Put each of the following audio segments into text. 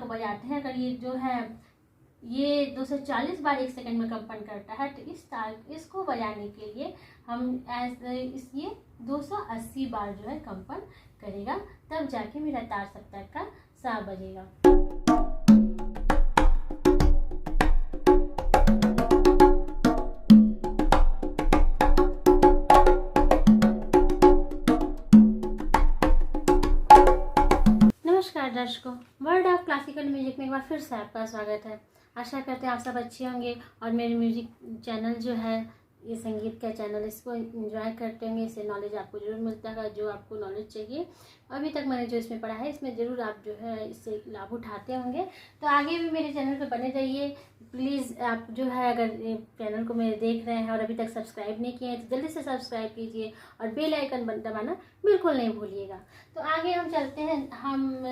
को बजाते हैं, अगर ये जो है ये 240 बार 1 सेकंड में कंपन करता है, तो इस तार इसको बजाने के लिए हम ये 280 बार जो है कंपन करेगा, तब जाके मेरा तार सप्तक का सा बजेगा। नमस्कार दर्शकों, वर्ल्ड ऑफ क्लासिकल म्यूजिक में एक बार फिर से आपका स्वागत है। आशा करते हैं आप सब अच्छे होंगे और मेरे म्यूजिक चैनल जो है, ये संगीत का चैनल, इसको एंजॉय करते होंगे। इससे नॉलेज आपको ज़रूर मिलता है, जो आपको नॉलेज चाहिए। अभी तक मैंने जो इसमें पढ़ा है, इसमें ज़रूर आप जो है इससे लाभ उठाते होंगे। तो आगे भी मेरे चैनल पर बने रहिए प्लीज़। आप जो है अगर चैनल को मेरे देख रहे हैं और अभी तक सब्सक्राइब नहीं किए हैं तो जल्दी से सब्सक्राइब कीजिए और बेल आइकन दबाना बिल्कुल नहीं भूलिएगा। तो आगे हम चलते हैं हम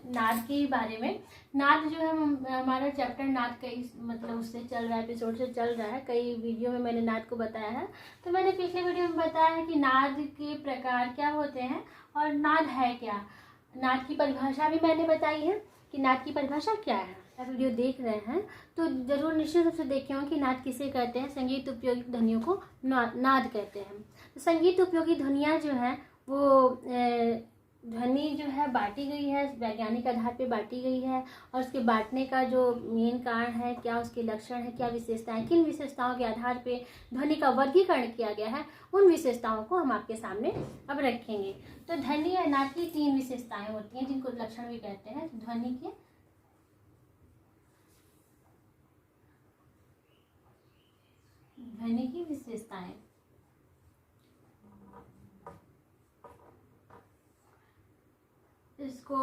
नाद के बारे में। नाद जो है हमारा चैप्टर नाद का मतलब उससे चल रहा है, एपिसोड से चल रहा है। कई वीडियो में मैंने नाद को बताया है। तो मैंने पिछले वीडियो में बताया है कि नाद के प्रकार क्या होते हैं और नाद है क्या। नाद की परिभाषा भी मैंने बताई है कि नाद की परिभाषा क्या है। वीडियो देख रहे हैं तो जरूर निश्चित रूप से देखे हों कि नाद किसे कहते हैं। संगीत उपयोगी ध्वनियों को नाद कहते हैं। तो संगीत उपयोगी ध्वनियाँ जो है वो ध्वनि जो है बांटी गई है, वैज्ञानिक आधार पे बांटी गई है। और उसके बांटने का जो मेन कारण है, क्या उसके लक्षण है, क्या विशेषताएं, किन विशेषताओं के आधार पे ध्वनि का वर्गीकरण किया गया है, उन विशेषताओं को हम आपके सामने अब रखेंगे। तो ध्वनि या नाद की 3 विशेषताएं होती हैं जिनको लक्षण भी कहते हैं। ध्वनि की विशेषताएं, इसको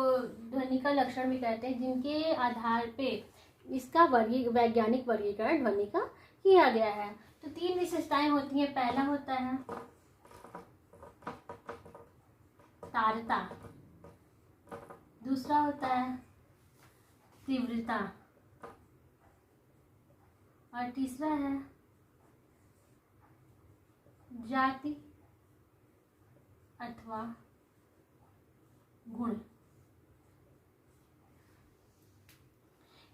ध्वनि का लक्षण भी कहते हैं, जिनके आधार पे इसका वैज्ञानिक वर्गीकरण ध्वनि का किया गया है। तो 3 विशेषताएं होती हैं। पहला होता है तारता, दूसरा होता है तीव्रता और तीसरा है जाति अथवा गुण।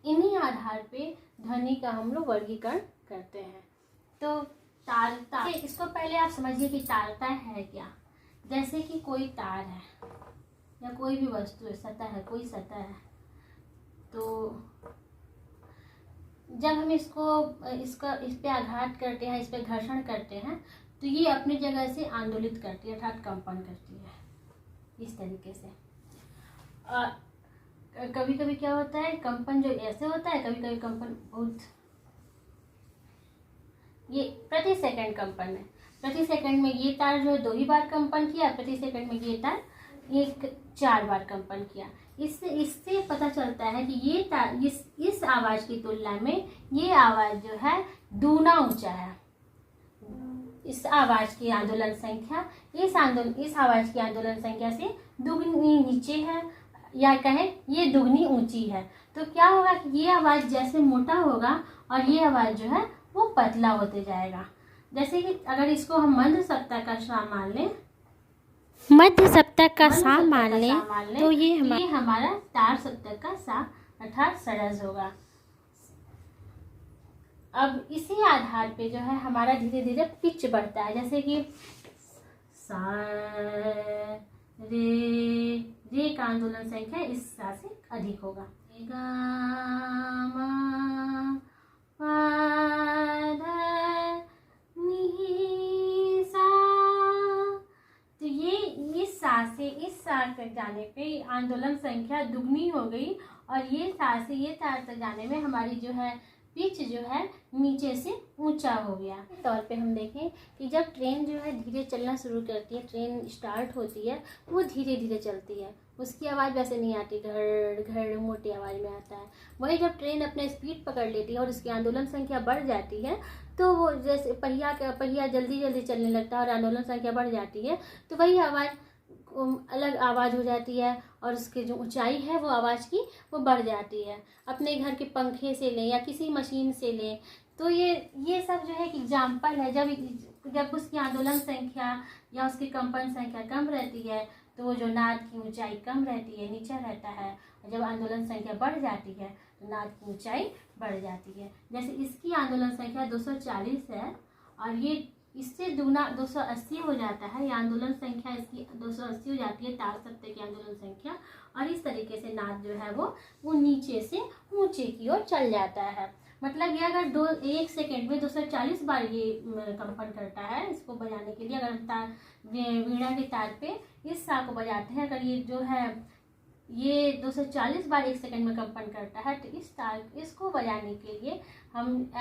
इन्हीं आधार पे ध्वनि का हम लोग वर्गीकरण करते हैं। तो तारता, इसको पहले आप समझिए कि तारता है क्या। जैसे कि कोई तार है या कोई भी वस्तु है, सतह है, कोई सतह है, तो जब हम इस पे आघात करते हैं, इस पे घर्षण करते हैं, तो ये अपनी जगह से आंदोलित करती है, अर्थात कंपन करती है इस तरीके से। कभी कभी क्या होता है, कंपन जो ऐसे होता है, कभी कभी कंपन बहुत, ये प्रति सेकंड कंपन है। प्रति सेकंड में ये तार जो है 2 ही बार कंपन किया, प्रति सेकंड में ये तार 4 बार कंपन किया। इससे पता चलता है कि ये तार इस आवाज की तुलना में ये आवाज जो है दूना ऊंचा है। इस आवाज की आंदोलन संख्या इस आवाज की आंदोलन संख्या से दुगनी नीचे है, या कहें ये दुगनी ऊंची है। तो क्या होगा कि ये आवाज जैसे मोटा होगा और ये आवाज जो है वो पतला होते जाएगा। जैसे कि अगर इसको हम मध्य सप्तक का सा मान लें, तो ये हमारा तार सप्तक का सा अर्थात सरस होगा। अब इसी आधार पे जो है हमारा धीरे धीरे पिच बढ़ता है। जैसे कि सा रे का आंदोलन संख्या इस सा से अधिक होगा। गा मा पा धा नी सा, तो ये इस सा तक जाने पे आंदोलन संख्या दुगनी हो गई और ये सा से ये तार तक जाने में हमारी जो है पिच जो है नीचे से ऊंचा हो गया। तौर पे हम देखें कि जब ट्रेन जो है धीरे चलना शुरू करती है, ट्रेन स्टार्ट होती है, वो धीरे धीरे चलती है, उसकी आवाज़ वैसे नहीं आती, घड़ घड़ मोटी आवाज़ में आता है। वही जब ट्रेन अपने स्पीड पकड़ लेती है और उसकी आंदोलन संख्या बढ़ जाती है, तो वो जैसे पहिया जल्दी जल्दी चलने लगता है और आंदोलन संख्या बढ़ जाती है, तो वही आवाज़ अलग आवाज़ हो जाती है और उसकी जो ऊंचाई है वो आवाज़ की वो बढ़ जाती है। अपने घर के पंखे से लें या किसी मशीन से लें, तो ये सब जो है कि एग्जाम्पल है। जब उसकी आंदोलन संख्या या उसकी कंपन संख्या कम रहती है, तो वो जो नाद की ऊंचाई कम रहती है, नीचा रहता है, जब आंदोलन संख्या बढ़ जाती है तो नाद की ऊंचाई बढ़ जाती है। जैसे इसकी आंदोलन संख्या 240 है और ये इससे दुगना 280 हो जाता है। ये आंदोलन संख्या इसकी 280 हो जाती है तार सप्तक की आंदोलन संख्या, और इस तरीके से नाद जो है वो नीचे से ऊंचे की ओर चल जाता है। मतलब ये अगर 1 सेकेंड में 240 बार ये कंपन करता है, इसको बजाने के लिए अगर हम तार वीणा के तार पे इस सा को बजाते हैं, अगर ये जो है ये 240 बार 1 सेकेंड में कंपन करता है, तो इसको बजाने के लिए हम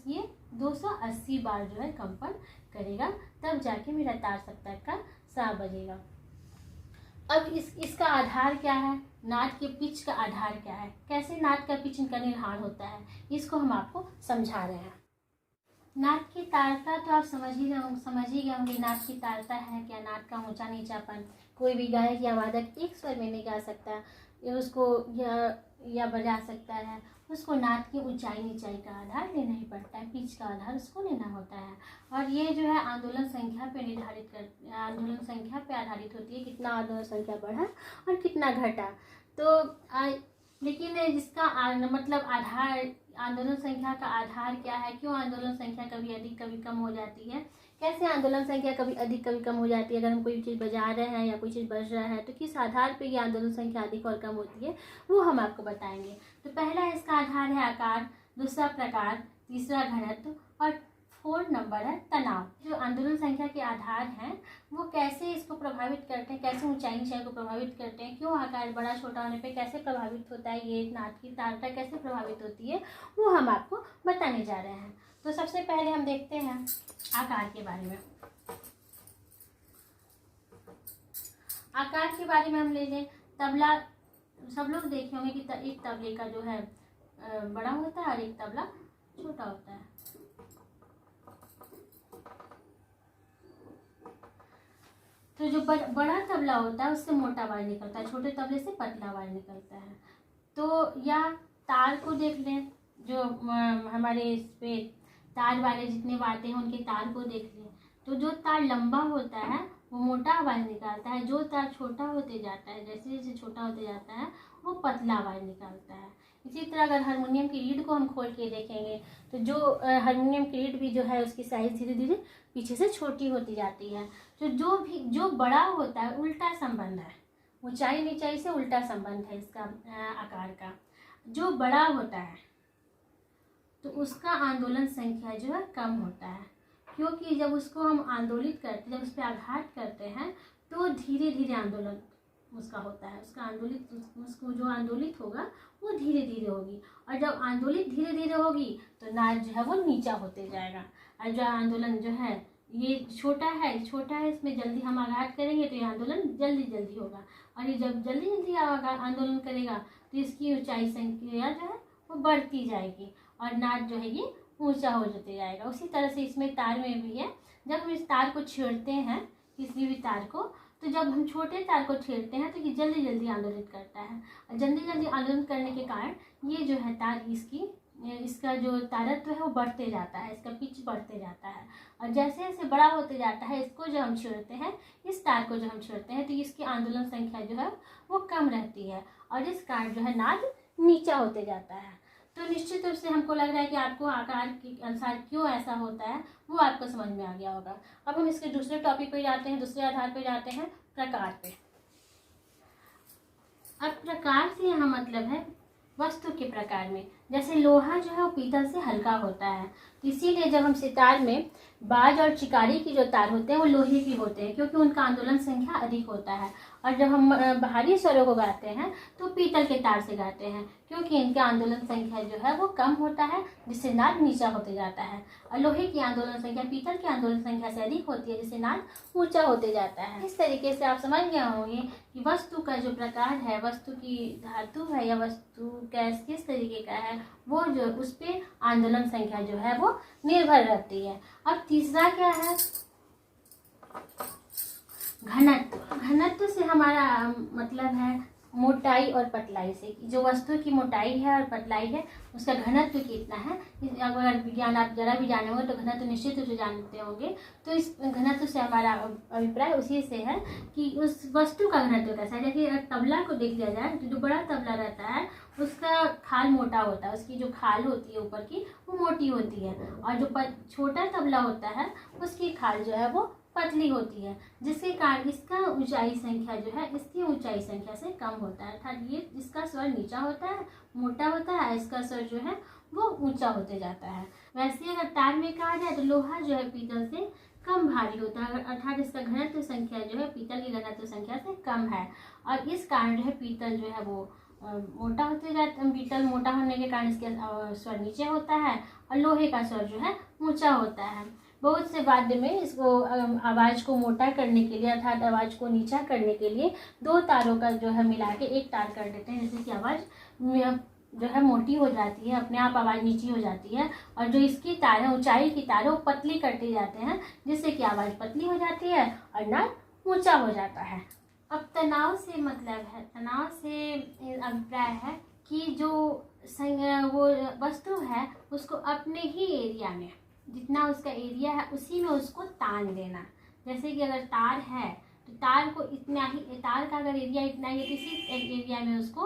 ये 280 बार जो है कंपन करेगा, तब जाके मेरा तार सप्तक का सा बजेगा। अब इसका आधार क्या है, नाद के पिच का आधार क्या है, कैसे नाद का पिच इनका निर्धारण होता है, इसको हम आपको समझा रहे हैं। नाद की तारता तो आप समझ ही गए होंगे। नाद की तारता है क्या, नाद का ऊंचा नीचापन। कोई भी गायक या वादक एक स्वर में नहीं गा सकता, उसको या बजा सकता है, उसको नाद की ऊंचाई नीचाई का आधार लेना ही पड़ता है, पिच का आधार उसको लेना होता है। और ये जो है आंदोलन संख्या पे आंदोलन संख्या पे आधारित होती है, कितना आंदोलन संख्या बढ़ा और कितना घटा। तो लेकिन जिसका मतलब आधार, आंदोलन संख्या का आधार क्या है, क्यों आंदोलन संख्या कभी अधिक कभी कम हो जाती है, कैसे आंदोलन संख्या कभी अधिक कभी कम हो जाती है, अगर हम कोई चीज़ बजा रहे हैं या कोई चीज़ बज रहा है तो किस आधार पे ये आंदोलन संख्या अधिक और कम होती है, वो हम आपको बताएंगे। तो पहला इसका आधार है आकार, दूसरा प्रकार, तीसरा घनत्व और 4 नंबर है तनाव। जो आंदोलन संख्या के आधार हैं वो कैसे इसको प्रभावित करते हैं, कैसे ऊंचाई नीचाई को प्रभावित करते हैं, क्यों आकार बड़ा छोटा होने पे कैसे प्रभावित होता है, ये नाद की तारता कैसे प्रभावित होती है, वो हम आपको बताने जा रहे हैं। तो सबसे पहले हम देखते हैं आकार के बारे में। आकार के बारे में हम ले लें तबला। सब लोग देखे होंगे कि एक तबले का जो है बड़ा होता है और एक तबला छोटा होता है। तो जो बड़ा तबला होता है उससे मोटा वायर निकलता है, छोटे तबले से पतला वायर निकलता है। तो या तार को देख लें, जो हमारे इस पे तार वाले जितने वाद्य हैं उनके तार को देख लें, तो जो तार लंबा होता है वो मोटा आवाज़ निकालता है, जो तार छोटा होते जाता है, जैसे जैसे छोटा होते जाता है वो पतला आवाज़ निकालता है। इसी तरह अगर हारमोनियम की रीड को हम खोल के देखेंगे तो जो हारमोनियम की रीड भी जो है उसकी साइज़ धीरे धीरे पीछे से छोटी होती जाती है। तो जो बड़ा होता है उल्टा संबंध है, ऊंचाई नीचाई से उल्टा संबंध है इसका आकार का। जो बड़ा होता है तो उसका आंदोलन संख्या जो है कम होता है, क्योंकि जब उसको हम आंदोलित करते हैं, जब उस पर आघात करते हैं तो धीरे धीरे आंदोलन उसका होता है, उसको जो आंदोलित होगा वो धीरे धीरे होगी, और जब आंदोलित धीरे धीरे होगी तो नाद जो है वो नीचा होते जाएगा। और जो आंदोलन जो है ये छोटा है, इसमें जल्दी हम आघात करेंगे तो ये आंदोलन जल्दी होगा, और ये जब जल्दी आंदोलन करेगा तो इसकी ऊंचाई संख्या जो है वो बढ़ती जाएगी और नाद जो है ये ऊंचा हो जाते जाएगा। उसी तरह से इसमें तार में भी है, जब हम इस तार को छेड़ते हैं किसी भी तार को, तो जब हम छोटे तार को छेड़ते हैं तो ये जल्दी जल्दी आंदोलित करता है, और जल्दी जल्दी आंदोलित करने के कारण ये जो है तार इसका जो तारत्व है वो बढ़ते जाता है, इसका पिच बढ़ते जाता है, और जैसे जैसे बड़ा होते जाता है इसको जो हम छेड़ते हैं, इस तार को जो हम छेड़ते हैं तो इसकी आंदोलन संख्या जो है वो कम रहती है, और इस कारण जो है नाद नीचा होते जाता है। तो निश्चित रूप से हमको लग रहा है कि आपको आकार के अनुसार क्यों ऐसा होता है वो आपको समझ में आ गया होगा। अब हम इसके दूसरे टॉपिक पे जाते हैं, दूसरे आधार पे जाते हैं, प्रकार पे। अब प्रकार से यहाँ मतलब है वस्तु के प्रकार में। जैसे लोहा जो है वो पीतल से हल्का होता है, तो इसीलिए जब हम सितार में बाज और चिकारी की जो तार होते हैं वो लोहे की होते हैं, क्योंकि उनका आंदोलन संख्या अधिक होता है। और जब हम बाहरी स्वरों को गाते हैं तो पीतल के तार से गाते हैं, क्योंकि इनका आंदोलन संख्या जो है वो कम होता है, जिससे नाद नीचा होते जाता है। और लोहे की आंदोलन संख्या पीतल की आंदोलन संख्या से अधिक होती है, जिससे नाद ऊंचा होते जाता है। इस तरीके से आप समझ गए होंगे कि वस्तु का जो प्रकार है, वस्तु की धातु है या वस्तु किस तरीके का है, वो जो उस पर आंदोलन संख्या जो है वो निर्भर रहती है। अब तीसरा क्या है, घनत्व। घनत्व से हमारा मतलब है मोटाई और पतलाई से, जो वस्तु की मोटाई है और पतलाई है उसका घनत्व कितना है। अगर विज्ञान आप जरा भी जाने होंगे तो घनत्व निश्चित रूप से जानते होंगे। तो इस घनत्व से हमारा अभिप्राय उसी से है कि उस वस्तु का घनत्व कैसा है। देखिए अगर तबला को देख लिया जाए तो जो बड़ा तबला रहता है उसका खाल मोटा होता है, उसकी जो खाल होती है ऊपर की वो मोटी होती है, और जो छोटा तबला होता है उसकी खाल जो है वो पतली होती है, जिसके कारण इसका ऊंचाई संख्या जो है इसकी ऊंचाई संख्या से कम होता है। अर्थात ये इसका स्वर नीचा होता है, मोटा होता है, इसका स्वर जो है वो ऊंचा होते जाता है। वैसे अगर तार में कहा जाए तो लोहा जो है पीतल से कम भारी होता है, अर्थात इसका घनत्व संख्या जो है पीतल की घनत्व संख्या से कम है, और इस कारण जो है पीतल जो है वो मोटा होते जाता है। पीतल मोटा होने के कारण इसका स्वर नीचे होता है और लोहे का स्वर जो है ऊंचा होता है। बहुत से वाद्य में इसको आवाज़ को मोटा करने के लिए अर्थात आवाज़ को नीचा करने के लिए दो तारों का जो है मिला के एक तार कर देते हैं, जिससे कि आवाज़ जो है मोटी हो जाती है, अपने आप आवाज़ नीची हो जाती है, और जो इसकी तार है ऊंचाई की तार है वो पतली करते जाते हैं, जिससे कि आवाज़ पतली हो जाती है और नाद ऊंचा हो जाता है। अब तनाव से मतलब है, तनाव से अभिप्राय है कि जो वो वस्तु है उसको अपने ही एरिया में, जितना उसका एरिया है उसी में उसको तान देना। जैसे कि अगर तार है तो तार को इतना ही, तार का अगर एरिया इतना ही है तो इसी एरिया में उसको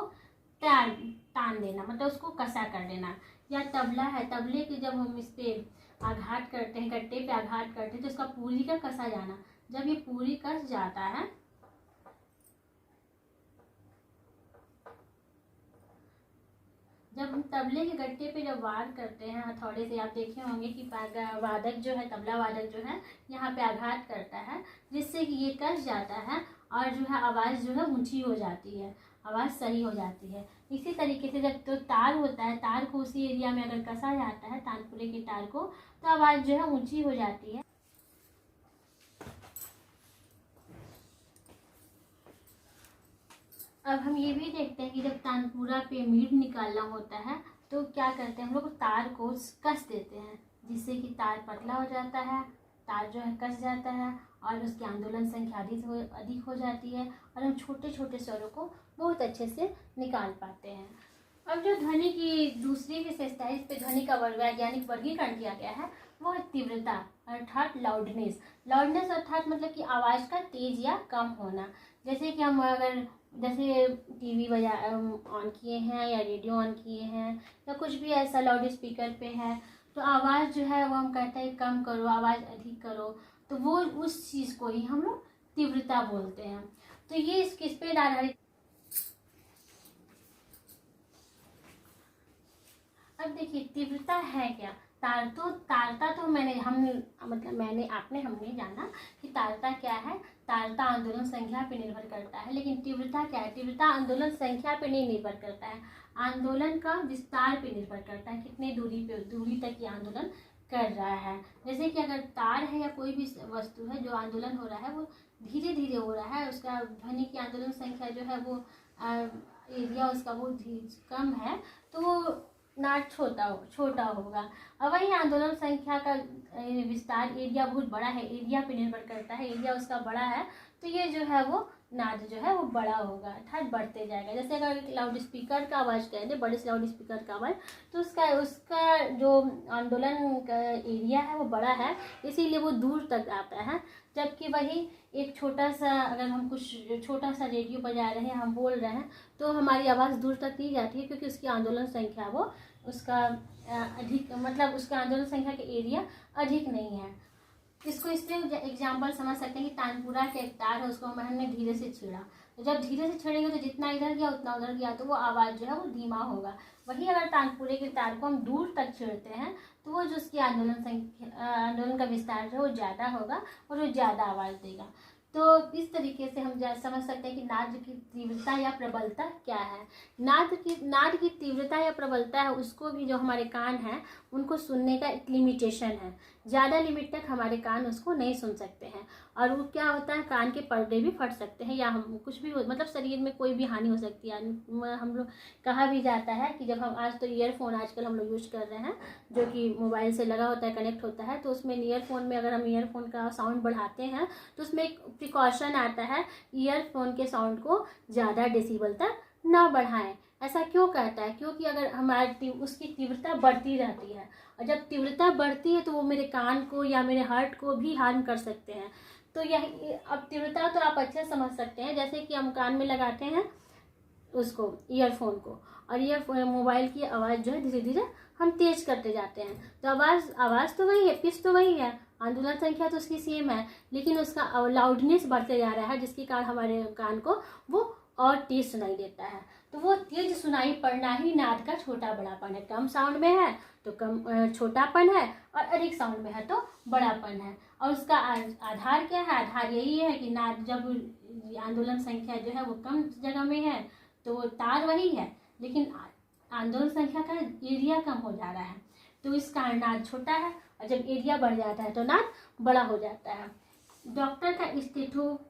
तान देना, मतलब उसको कसा कर देना। या तबला है, तबले के जब हम इस पे आघात करते हैं, कट्टे पे आघात करते हैं तो इसका पूरी का कसा जाना, जब ये पूरी कस जाता है जब हम तबले के गट्टे पे जब वार करते हैं हथौड़े से, आप देखे होंगे कि वादक जो है, तबला वादक जो है यहाँ पे आघात करता है, जिससे कि ये कस जाता है और जो है आवाज़ जो है ऊंची हो जाती है, आवाज़ सही हो जाती है। इसी तरीके से जब तो तार होता है, तार को उसी एरिया में अगर कसा जाता है, तानपुरे के तार को, तो आवाज़ जो है ऊँची हो जाती है। अब हम ये भी देखते हैं कि जब तानपुरा पे मीट निकालना होता है तो क्या करते हैं, हम लोग तार को कस देते हैं, जिससे कि तार पतला हो जाता है, तार जो है कस जाता है और उसकी आंदोलन संख्या अधिक हो जाती है, और हम छोटे छोटे स्वरों को बहुत अच्छे से निकाल पाते हैं। अब जो ध्वनि की दूसरी विशेषता है, इस पे ध्वनि का वैज्ञानिक वर्गीकरण किया गया है, वो है तीव्रता अर्थात लाउडनेस। लाउडनेस अर्थात मतलब कि आवाज़ का तेज या कम होना। जैसे कि हम अगर जैसे टीवी ऑन किए हैं या रेडियो ऑन किए हैं या कुछ भी ऐसा लाउड स्पीकर पे है, तो आवाज़ जो है वो हम कहते हैं कम करो, आवाज़ अधिक करो, तो वो उस चीज़ को ही हम लोग तीव्रता बोलते हैं। तो ये किस पे आधारित। अब देखिए तीव्रता है क्या। तारता तो हमने जाना कि तारता क्या है। तारता आंदोलन संख्या पे निर्भर करता है, लेकिन तीव्रता क्या है। तीव्रता आंदोलन संख्या पे नहीं निर्भर करता है, आंदोलन का विस्तार पे निर्भर करता है, कितने दूरी तक ये आंदोलन कर रहा है। जैसे कि अगर तार है या कोई भी वस्तु है जो आंदोलन हो रहा है वो धीरे धीरे हो रहा है, उसका ध्वनि की आंदोलन संख्या जो है वो एरिया उसका बहुत कम है, तो वो नाद छोटा होगा। और वही आंदोलन संख्या का विस्तार एरिया बहुत बड़ा है, एरिया पे निर्भर करता है, एरिया उसका बड़ा है तो ये जो है वो नाद जो है वो बड़ा होगा, अर्थात बढ़ते जाएगा। जैसे अगर लाउड स्पीकर का आवाज़ कह दें, बड़े से लाउड स्पीकर का आवाज़, तो उसका जो आंदोलन का एरिया है वो बड़ा है, इसीलिए वो दूर तक आता है। जबकि वही एक छोटा सा, अगर हम कुछ छोटा सा रेडियो बजा रहे हैं, हम बोल रहे हैं, तो हमारी आवाज़ दूर तक नहीं जाती है, क्योंकि उसकी आंदोलन संख्या वो उसका अधिक, मतलब उसका आंदोलन संख्या का एरिया अधिक नहीं है। इसको इससे एग्जाम्पल समझ सकते हैं कि तानपुरा के एक तार है, उसको हमने धीरे से छेड़ा, तो जब धीरे से छेड़ेंगे तो जितना इधर गया उतना उधर गया, तो वो आवाज़ जो है वो धीमा होगा। वही अगर तानपुरे के तार को हम दूर तक छेड़ते हैं तो वो जो उसकी आंदोलन का विस्तार जो है वो ज़्यादा होगा और वो ज़्यादा आवाज़ देगा। तो इस तरीके से हम समझ सकते हैं कि नाद की तीव्रता या प्रबलता क्या है। नाद की तीव्रता या प्रबलता है, उसको भी जो हमारे कान हैं उनको सुनने का एक लिमिटेशन है। ज़्यादा लिमिट तक हमारे कान उसको नहीं सुन सकते हैं। और वो क्या होता है, कान के पर्दे भी फट सकते हैं या हम कुछ भी हो, मतलब शरीर में कोई भी हानि हो सकती है। हम लोग कहा भी जाता है कि जब हम आज तो ईयरफोन आजकल हम लोग यूज कर रहे हैं जो कि मोबाइल से लगा होता है, कनेक्ट होता है, तो उसमें ईयरफोन में अगर हम ईयरफोन का साउंड बढ़ाते हैं तो उसमें एक प्रिकॉशन आता है, ईयरफोन के साउंड को ज़्यादा डेसिबल तक ना बढ़ाएं। ऐसा क्यों कहता है, क्योंकि अगर हमारी उसकी तीव्रता बढ़ती रहती है, और जब तीव्रता बढ़ती है तो वो मेरे कान को या मेरे हार्ट को भी हार्म कर सकते हैं। तो यह अब तीव्रता तो आप अच्छे समझ सकते हैं, जैसे कि हम कान में लगाते हैं उसको, ईयरफोन को, और ये मोबाइल की आवाज़ जो है धीरे धीरे हम तेज करते जाते हैं, तो आवाज़ तो वही है, पिच तो वही है, आंदोलन संख्या तो उसकी सेम है, लेकिन उसका लाउडनेस बढ़ते जा रहा है, जिसके कारण हमारे कान को वो और तेज सुनाई देता है। तो वो तेज सुनाई पड़ना ही नाद का छोटा बड़ापन है। कम साउंड में है तो कम छोटापन है, और अधिक साउंड में है तो बड़ापन है। और उसका आधार क्या है, आधार यही है कि नाद जब आंदोलन संख्या जो है वो कम जगह में है तो वो तार वही है, लेकिन आंदोलन संख्या का एरिया कम हो जा रहा है, तो इस कारण नाद छोटा है, और जब एरिया बढ़ जाता है तो नाद बड़ा हो जाता है। डॉक्टर का स्टेथोस्कोप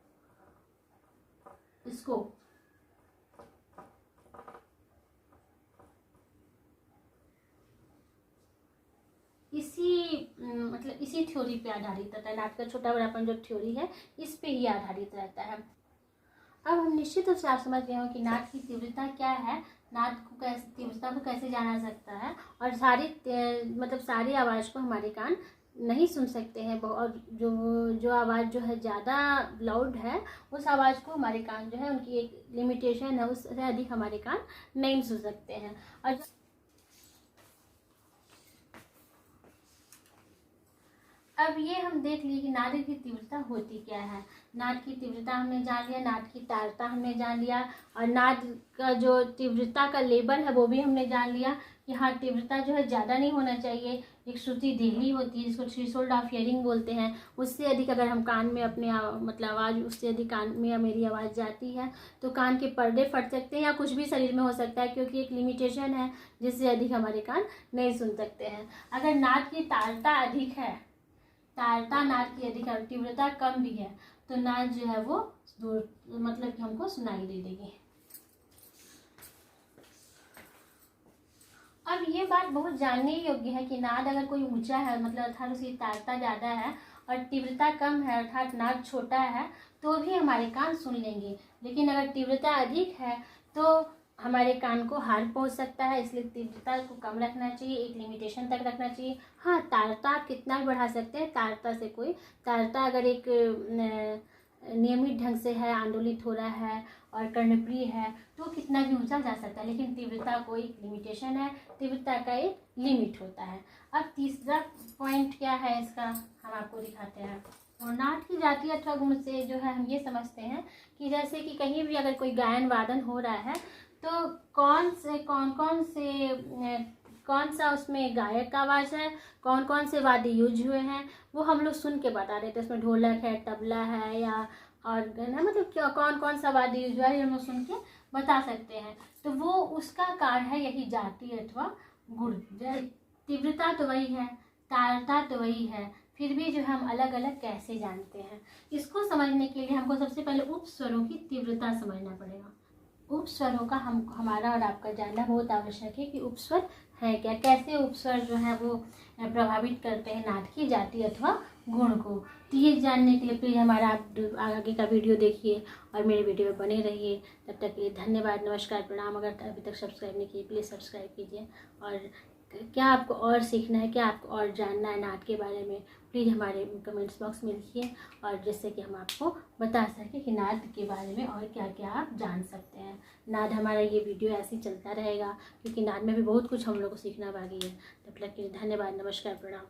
इसी थ्योरी पे आधारित रहता है। नाद का छोटा बड़ापन जो थ्योरी है इस पे ही आधारित रहता है। अब हम निश्चित रूप से आप समझ गए हो कि नाद की तीव्रता क्या है, नाद को कैसे, तीव्रता को कैसे जाना सकता है, और सारी आवाज़ को हमारे कान नहीं सुन सकते हैं, और जो आवाज़ जो है ज़्यादा लाउड है उस आवाज़ को हमारे कान जो है उनकी एक लिमिटेशन है, उससे अधिक हमारे कान नहीं सुन सकते हैं। और अब ये हम देख लिए कि नाद की तीव्रता होती क्या है। नाद की तीव्रता हमने जान लिया, नाद की तारता हमने जान लिया, और नाद का जो तीव्रता का लेवल है वो भी हमने जान लिया कि हाँ, तीव्रता जो है ज़्यादा नहीं होना चाहिए। एक श्रुति देहली होती है जिसको थ्रेशोल्ड ऑफ हियरिंग बोलते हैं, उससे अधिक अगर हम कान में अपने आवाज़ उससे अधिक कान में मेरी आवाज़ जाती है तो कान के पर्दे फट सकते हैं या कुछ भी शरीर में हो सकता है, क्योंकि एक लिमिटेशन है जिससे अधिक हमारे कान नहीं सुन सकते हैं। अगर नाद की तारता अधिक है, तारता नाद की अधिक है, तीव्रता कम भी है, तो नाद जो है वो दूर, मतलब कि हमको सुनाई दे देगी। अब ये बात बहुत जानने योग्य है कि नाद अगर कोई ऊंचा है, मतलब अर्थात उसकी तारता ज़्यादा है और तीव्रता कम है, अर्थात नाद छोटा है, तो भी हमारे कान सुन लेंगे। लेकिन अगर तीव्रता अधिक है तो हमारे कान को हार्म पहुंच सकता है, इसलिए तीव्रता को कम रखना चाहिए, एक लिमिटेशन तक रखना चाहिए। हाँ, तारता आप कितना भी बढ़ा सकते हैं, तारता अगर एक नियमित ढंग से है, आंदोलित हो रहा है और कर्णप्रिय है तो कितना भी ऊंचा जा सकता है, लेकिन तीव्रता को एक लिमिटेशन है, तीव्रता का एक लिमिट होता है। अब तीसरा पॉइंट क्या है इसका, हम आपको दिखाते हैं। और नाद की जाति अथवा गुण से जो है हम ये समझते हैं कि जैसे कि कहीं भी अगर कोई गायन वादन हो रहा है तो कौन सा उसमें गायक का आवाज़ है, कौन कौन से वाद्य यूज हुए हैं, वो हम लोग सुन के बता देते हैं। उसमें ढोलक है, तबला है या ऑर्गन है, मतलब क्या कौन कौन सा वाद्य यूज हुआ है हम लोग सुन के बता सकते हैं। तो वो उसका कारण है यही जाति अथवा गुण। तीव्रता तो वही है, तारता तो वही है, फिर भी जो हम अलग अलग कैसे जानते हैं, इसको समझने के लिए हमको सबसे पहले उपस्वरों की तीव्रता समझना पड़ेगा। उपस्वरों का हमारा और आपका जानना बहुत आवश्यक है कि उपस्वर है क्या, कैसे उपस्वर जो है वो प्रभावित करते हैं नाद की जाति अथवा गुण को। तो ये जानने के लिए प्लीज़ हमारा आप आगे का वीडियो देखिए और मेरे वीडियो में बने रहिए। तब तक के लिए धन्यवाद, नमस्कार, प्रणाम। अगर अभी तक सब्सक्राइब नहीं किए प्लीज़ सब्सक्राइब कीजिए। और क्या आपको और सीखना है, क्या आपको और जानना है नाद के बारे में, प्लीज़ हमारे कमेंट्स बॉक्स में लिखिए, और जिससे कि हम आपको बता सकें कि नाद के बारे में और क्या क्या आप जान सकते हैं। नाद हमारा ये वीडियो ऐसे ही चलता रहेगा क्योंकि नाद में भी बहुत कुछ हम लोग को सीखना बाकी है। तब तक के लिए धन्यवाद, नमस्कार, प्रणाम।